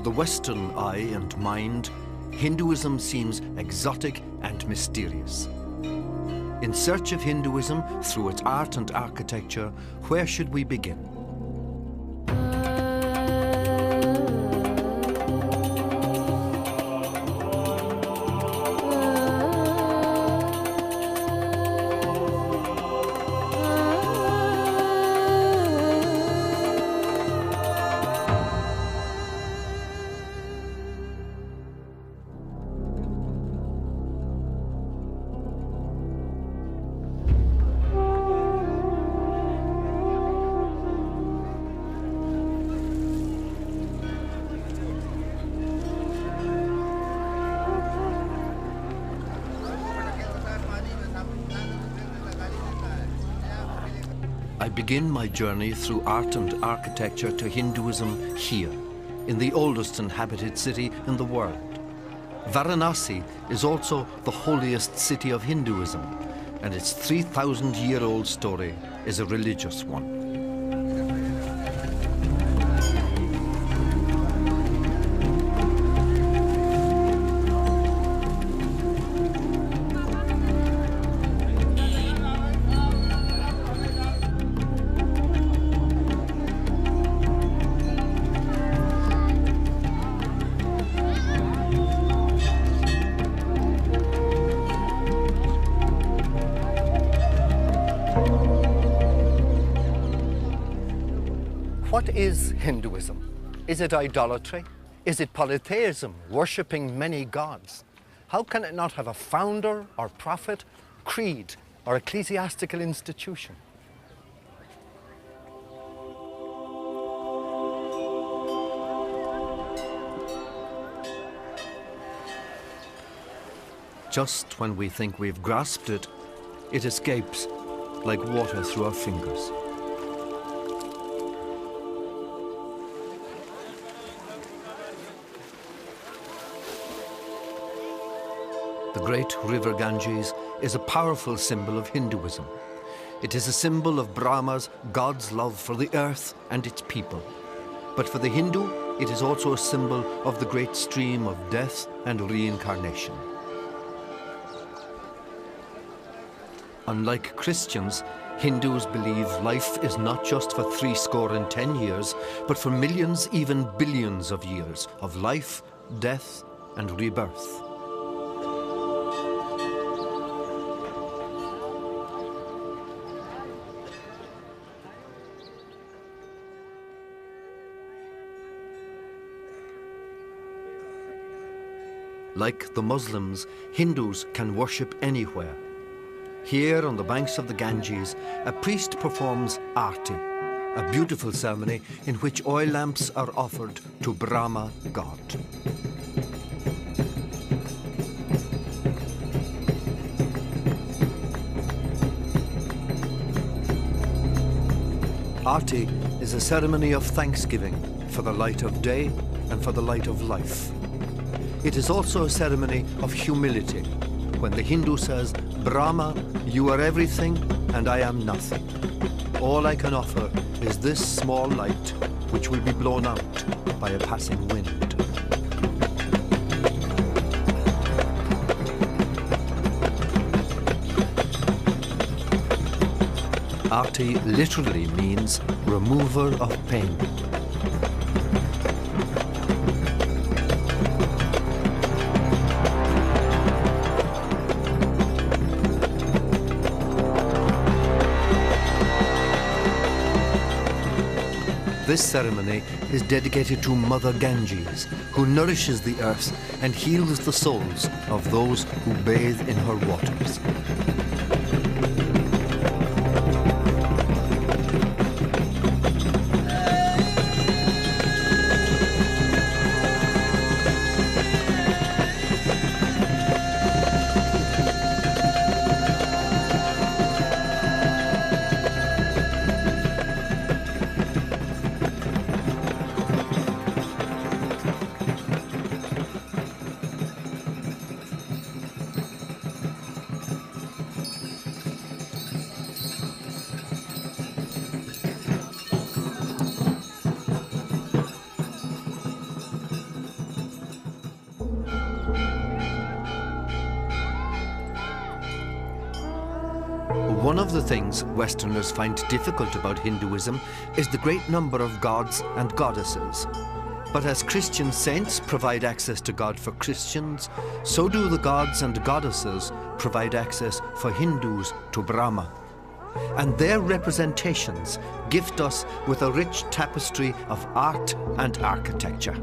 the Western eye and mind, Hinduism seems exotic and mysterious. In search of Hinduism through its art and architecture, where should we begin? I begin my journey through art and architecture to Hinduism here, in the oldest inhabited city in the world. Varanasi is also the holiest city of Hinduism, and its 3,000-year-old story is a religious one. What is Hinduism? Is it idolatry? Is it polytheism, worshipping many gods? How can it not have a founder or prophet, creed, or ecclesiastical institution? Just when we think we've grasped it, it escapes like water through our fingers. The great river Ganges is a powerful symbol of Hinduism. It is a symbol of Brahma's, God's love for the earth and its people. But for the Hindu, it is also a symbol of the great stream of death and reincarnation. Unlike Christians, Hindus believe life is not just for 70 years, but for millions, even billions of years of life, death, and rebirth. Like the Muslims, Hindus can worship anywhere. Here on the banks of the Ganges, a priest performs Aarti, a beautiful ceremony in which oil lamps are offered to Brahma, God. Aarti is a ceremony of thanksgiving for the light of day and for the light of life. It is also a ceremony of humility, when the Hindu says, Brahma, you are everything and I am nothing. All I can offer is this small light, which will be blown out by a passing wind. Aarti literally means remover of pain. This ceremony is dedicated to Mother Ganges, who nourishes the earth and heals the souls of those who bathe in her waters. of the things Westerners find difficult about Hinduism is the great number of gods and goddesses. But as Christian saints provide access to God for Christians, so do the gods and goddesses provide access for Hindus to Brahma. And their representations gift us with a rich tapestry of art and architecture.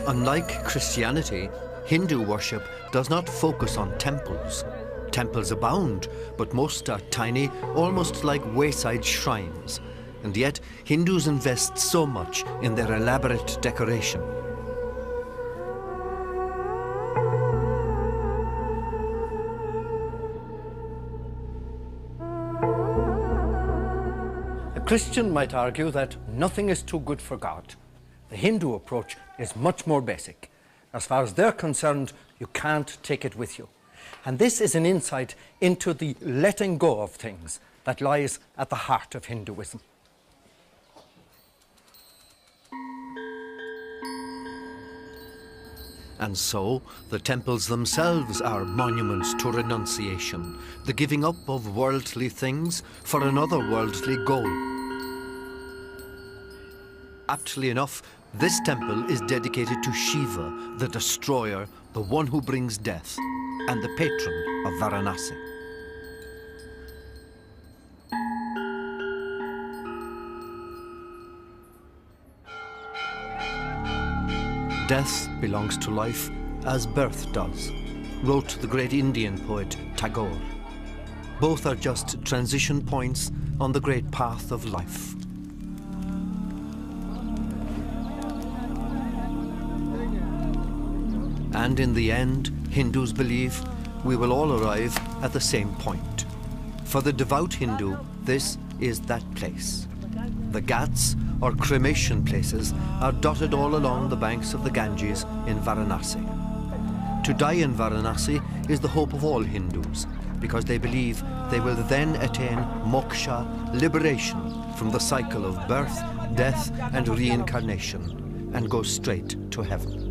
Unlike Christianity, Hindu worship does not focus on temples. Temples abound, but most are tiny, almost like wayside shrines. And yet, Hindus invest so much in their elaborate decoration. A Christian might argue that nothing is too good for God. The Hindu approach is much more basic. As far as they're concerned, you can't take it with you. And this is an insight into the letting go of things that lies at the heart of Hinduism. And so, the temples themselves are monuments to renunciation, the giving up of worldly things for another worldly goal. Aptly enough, this temple is dedicated to Shiva, the destroyer, the one who brings death, and the patron of Varanasi. Death belongs to life as birth does, wrote the great Indian poet Tagore. Both are just transition points on the great path of life. And in the end, Hindus believe we will all arrive at the same point. For the devout Hindu, this is that place. The ghats, or cremation places, are dotted all along the banks of the Ganges in Varanasi. To die in Varanasi is the hope of all Hindus, because they believe they will then attain moksha, liberation from the cycle of birth, death, and reincarnation, and go straight to heaven.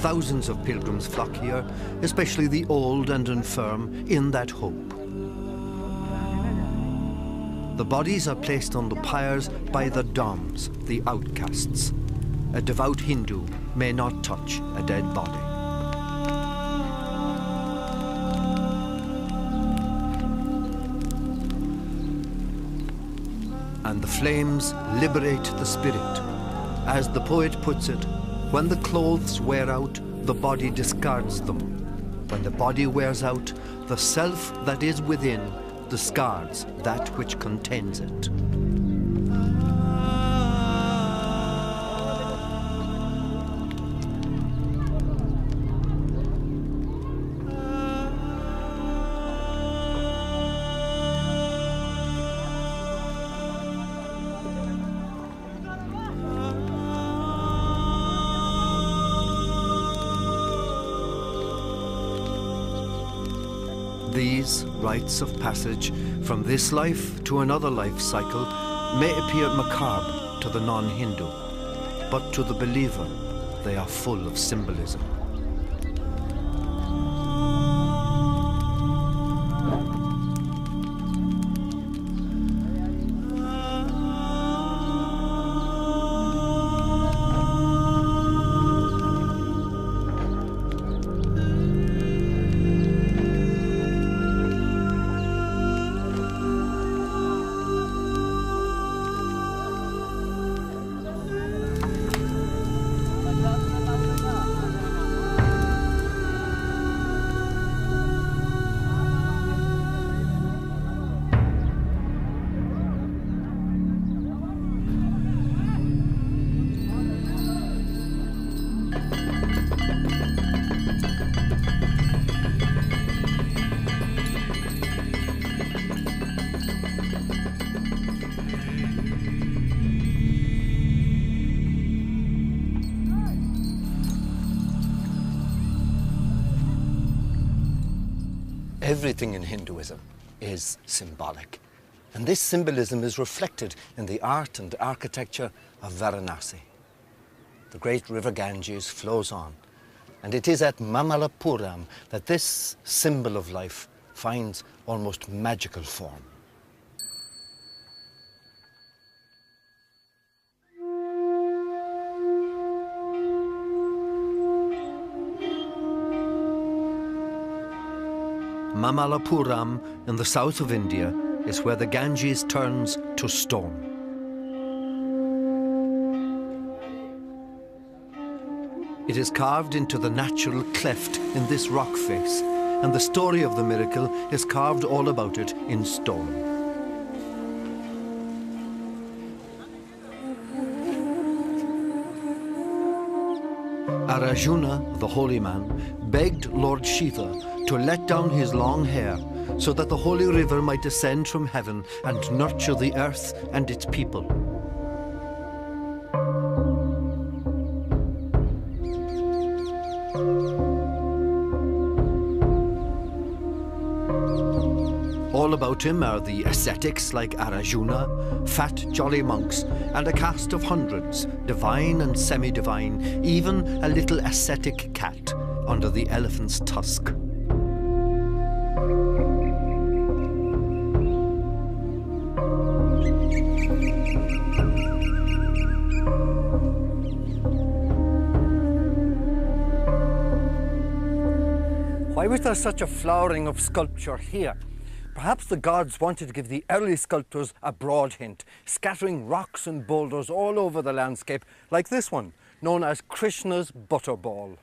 Thousands of pilgrims flock here, especially the old and infirm, in that hope. The bodies are placed on the pyres by the Doms, the outcasts. A devout Hindu may not touch a dead body. And the flames liberate the spirit. As the poet puts it, when the clothes wear out, the body discards them. When the body wears out, the self that is within discards that which contains it. These rites of passage from this life to another life cycle may appear macabre to the non-Hindu, but to the believer, they are full of symbolism. Everything in Hinduism, is symbolic. And this symbolism is reflected in the art and architecture of Varanasi. The great river Ganges flows on, and it is at Mamallapuram that this symbol of life finds almost magical form. Mamallapuram in the south of India is where the Ganges turns to stone. It is carved into the natural cleft in this rock face, and the story of the miracle is carved all about it in stone. Arjuna, the holy man, begged Lord Shiva to let down his long hair so that the holy river might descend from heaven and nurture the earth and its people. All about him are the ascetics like Arjuna, fat, jolly monks, and a caste of hundreds, divine and semi-divine, even a little ascetic cat under the elephant's tusk. Why was there such a flowering of sculpture here? Perhaps the gods wanted to give the early sculptors a broad hint, scattering rocks and boulders all over the landscape, like this one, known as Krishna's butterball.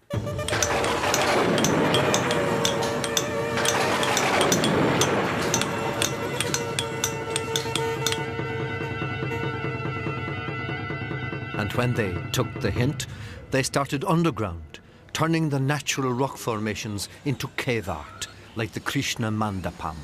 And when they took the hint, they started underground, turning the natural rock formations into cave art, like the Krishna Mandapam.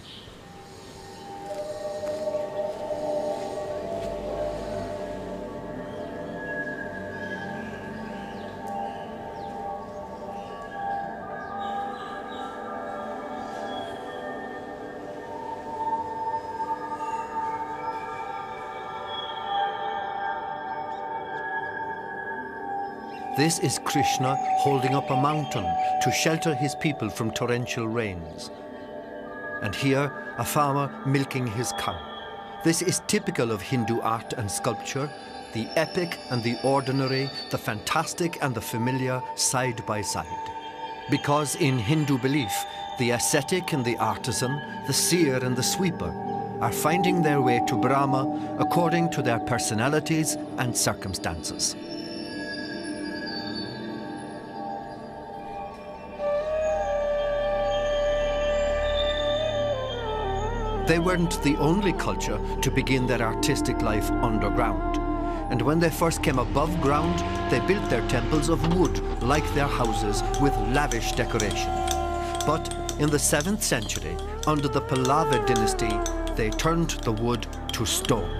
This is Krishna holding up a mountain to shelter his people from torrential rains. And here, a farmer milking his cow. This is typical of Hindu art and sculpture, the epic and the ordinary, the fantastic and the familiar side by side. Because in Hindu belief, the ascetic and the artisan, the seer and the sweeper, are finding their way to Brahma according to their personalities and circumstances. They weren't the only culture to begin their artistic life underground. And when they first came above ground, they built their temples of wood, like their houses, with lavish decoration. But in the 7th century, under the Pallava dynasty, they turned the wood to stone.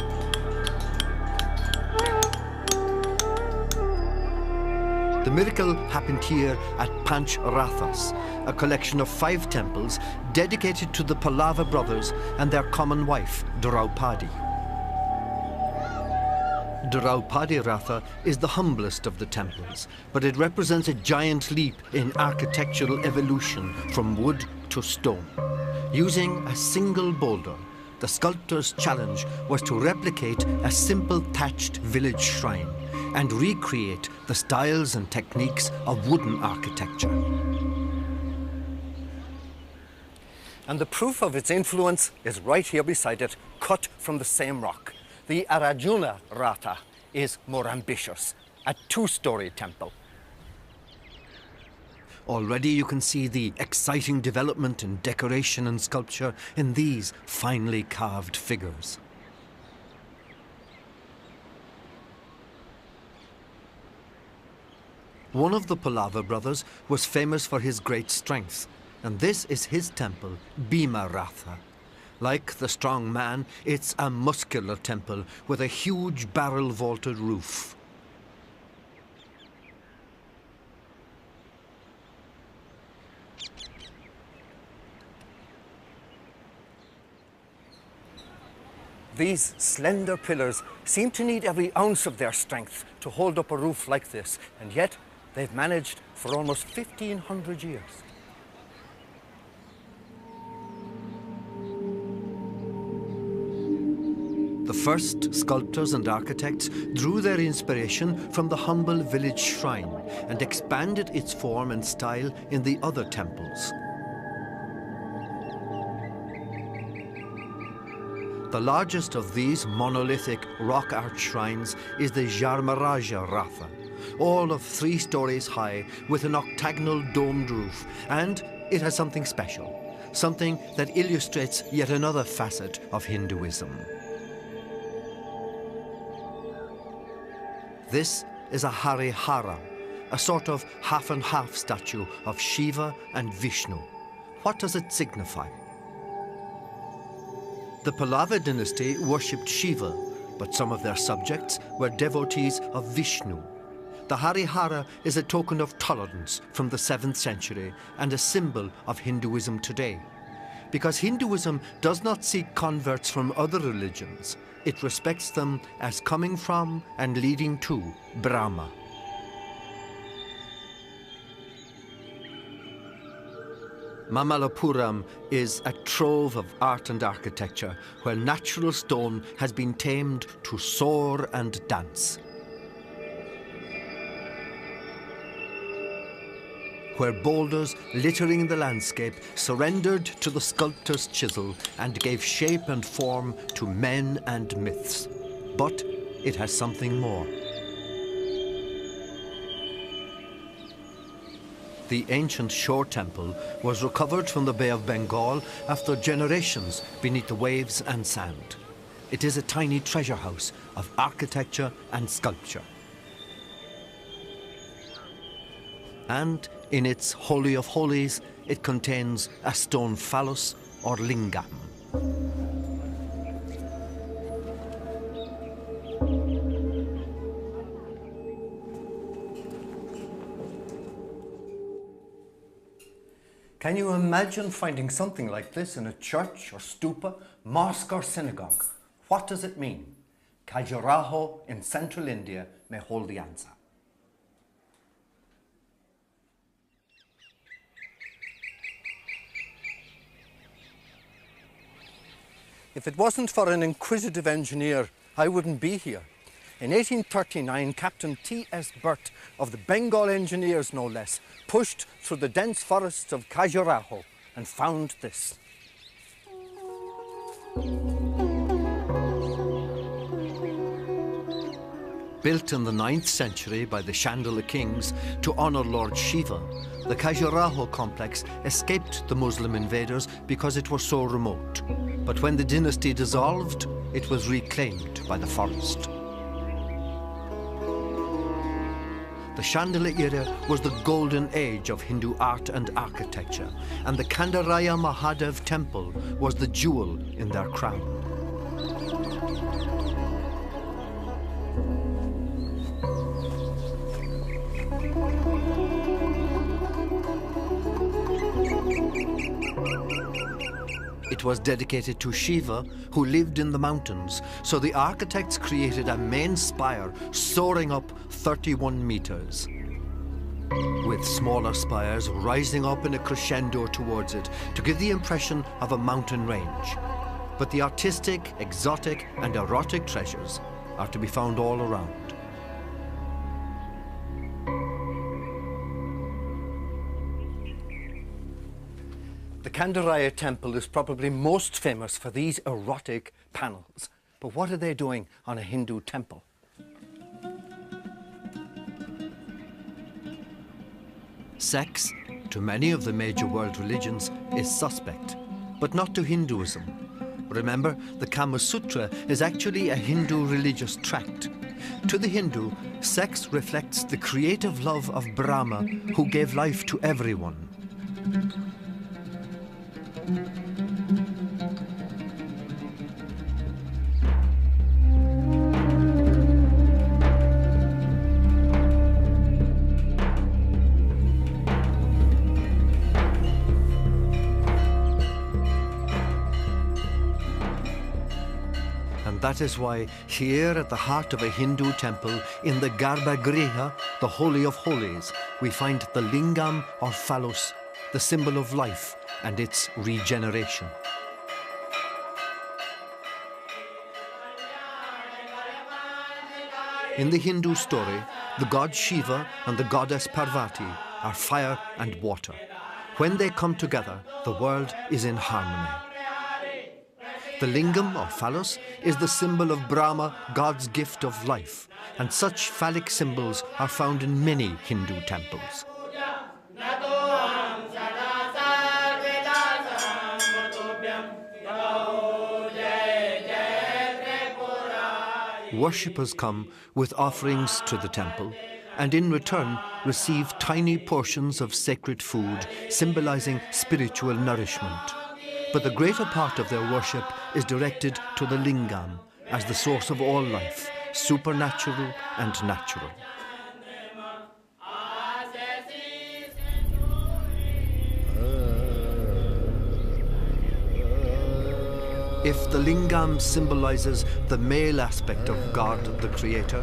The miracle happened here at Panchrathas, a collection of 5 temples dedicated to the Pallava brothers and their common wife, Draupadi. Draupadi Ratha is the humblest of the temples, but it represents a giant leap in architectural evolution from wood to stone. Using a single boulder, the sculptor's challenge was to replicate a simple thatched village shrine and recreate the styles and techniques of wooden architecture. And the proof of its influence is right here beside it, cut from the same rock. The Arjuna Ratha is more ambitious, a 2-story temple. Already you can see the exciting development in decoration and sculpture in these finely carved figures. One of the Pallava brothers was famous for his great strength, and this is his temple, Bhima Ratha. Like the strong man, it's a muscular temple with a huge barrel-vaulted roof. These slender pillars seem to need every ounce of their strength to hold up a roof like this, and yet they've managed for almost 1,500 years. The first sculptors and architects drew their inspiration from the humble village shrine and expanded its form and style in the other temples. The largest of these monolithic rock art shrines is the Dharmaraja Ratha, all of 3 stories high with an octagonal domed roof, and it has something special, something that illustrates yet another facet of Hinduism. This is a Harihara, a sort of half and half statue of Shiva and Vishnu. What does it signify? The Pallava dynasty worshipped Shiva, but some of their subjects were devotees of Vishnu. The Harihara is a token of tolerance from the 7th century and a symbol of Hinduism today. Because Hinduism does not seek converts from other religions, it respects them as coming from and leading to Brahma. Mamallapuram is a trove of art and architecture where natural stone has been tamed to soar and dance. Where boulders littering the landscape surrendered to the sculptor's chisel and gave shape and form to men and myths. But it has something more. The ancient shore temple was recovered from the Bay of Bengal after generations beneath the waves and sand. It is a tiny treasure house of architecture and sculpture. And in its Holy of Holies, it contains a stone phallus or lingam. Can you imagine finding something like this in a church or stupa, mosque or synagogue? What does it mean? Khajuraho in central India may hold the answer. If it wasn't for an inquisitive engineer, I wouldn't be here. In 1839, Captain T.S. Burt of the Bengal Engineers, no less, pushed through the dense forests of Khajuraho and found this. Built in the 9th century by the Chandala kings to honor Lord Shiva, the Khajuraho complex escaped the Muslim invaders because it was so remote. But when the dynasty dissolved, it was reclaimed by the forest. The Chandala era was the golden age of Hindu art and architecture, and the Kandaraya Mahadev temple was the jewel in their crown. It was dedicated to Shiva, who lived in the mountains, so the architects created a main spire soaring up 31 meters, with smaller spires rising up in a crescendo towards it to give the impression of a mountain range. But the artistic, exotic, and erotic treasures are to be found all around. The Kandaraya temple is probably most famous for these erotic panels. But what are they doing on a Hindu temple? Sex, to many of the major world religions, is suspect, but not to Hinduism. Remember, the Kama Sutra is actually a Hindu religious tract. To the Hindu, sex reflects the creative love of Brahma, who gave life to everyone. that is why here at the heart of a Hindu temple, in the Garbhagriha, the Holy of Holies, we find the lingam or phallus, the symbol of life and its regeneration. In the Hindu story, the god Shiva and the goddess Parvati are fire and water. When they come together, the world is in harmony. The lingam or phallus is the symbol of Brahma, God's gift of life, and such phallic symbols are found in many Hindu temples. Worshippers come with offerings to the temple and in return receive tiny portions of sacred food symbolizing spiritual nourishment. But the greater part of their worship is directed to the lingam as the source of all life, supernatural and natural. If the lingam symbolizes the male aspect of God, the creator,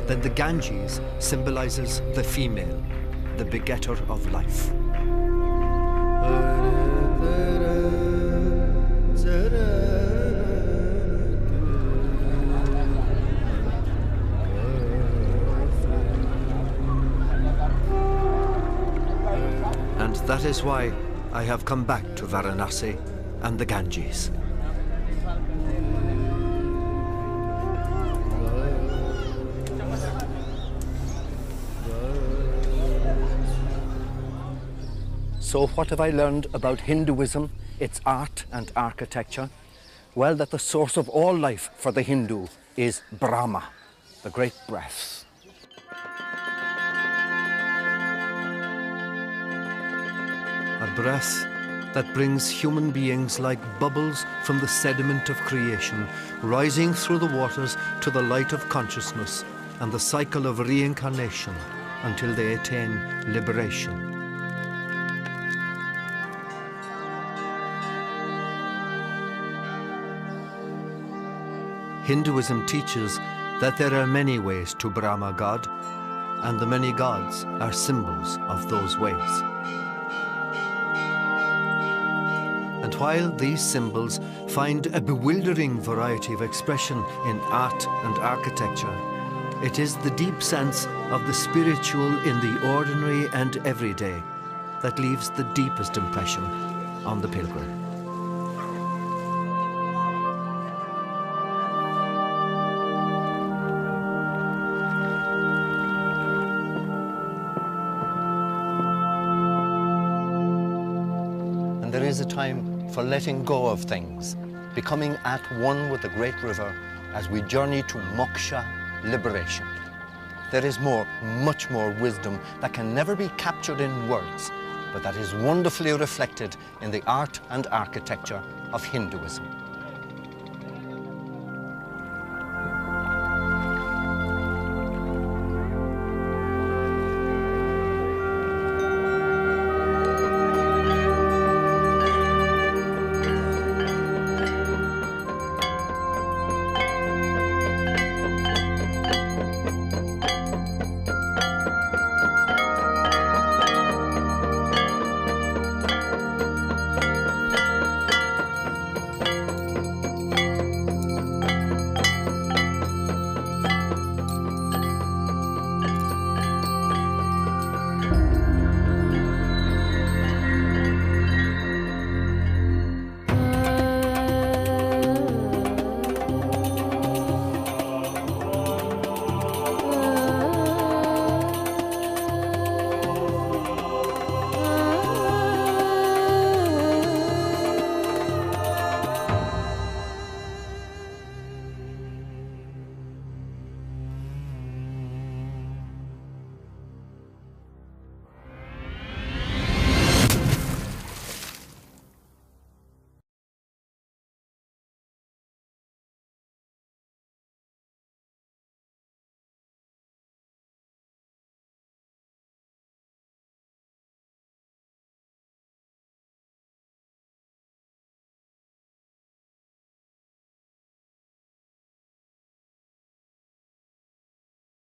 then the Ganges symbolizes the female, the begetter of life. And that is why I have come back to Varanasi and the Ganges. So what have I learned about Hinduism, its art and architecture? Well, that the source of all life for the Hindu is Brahma, the great breath. A breath that brings human beings like bubbles from the sediment of creation, rising through the waters to the light of consciousness and the cycle of reincarnation until they attain liberation. Hinduism teaches that there are many ways to Brahma God, and the many gods are symbols of those ways. And while these symbols find a bewildering variety of expression in art and architecture, it is the deep sense of the spiritual in the ordinary and everyday that leaves the deepest impression on the pilgrim. There is a time for letting go of things, becoming at one with the great river as we journey to moksha, liberation. There is more, much more wisdom that can never be captured in words, but that is wonderfully reflected in the art and architecture of Hinduism.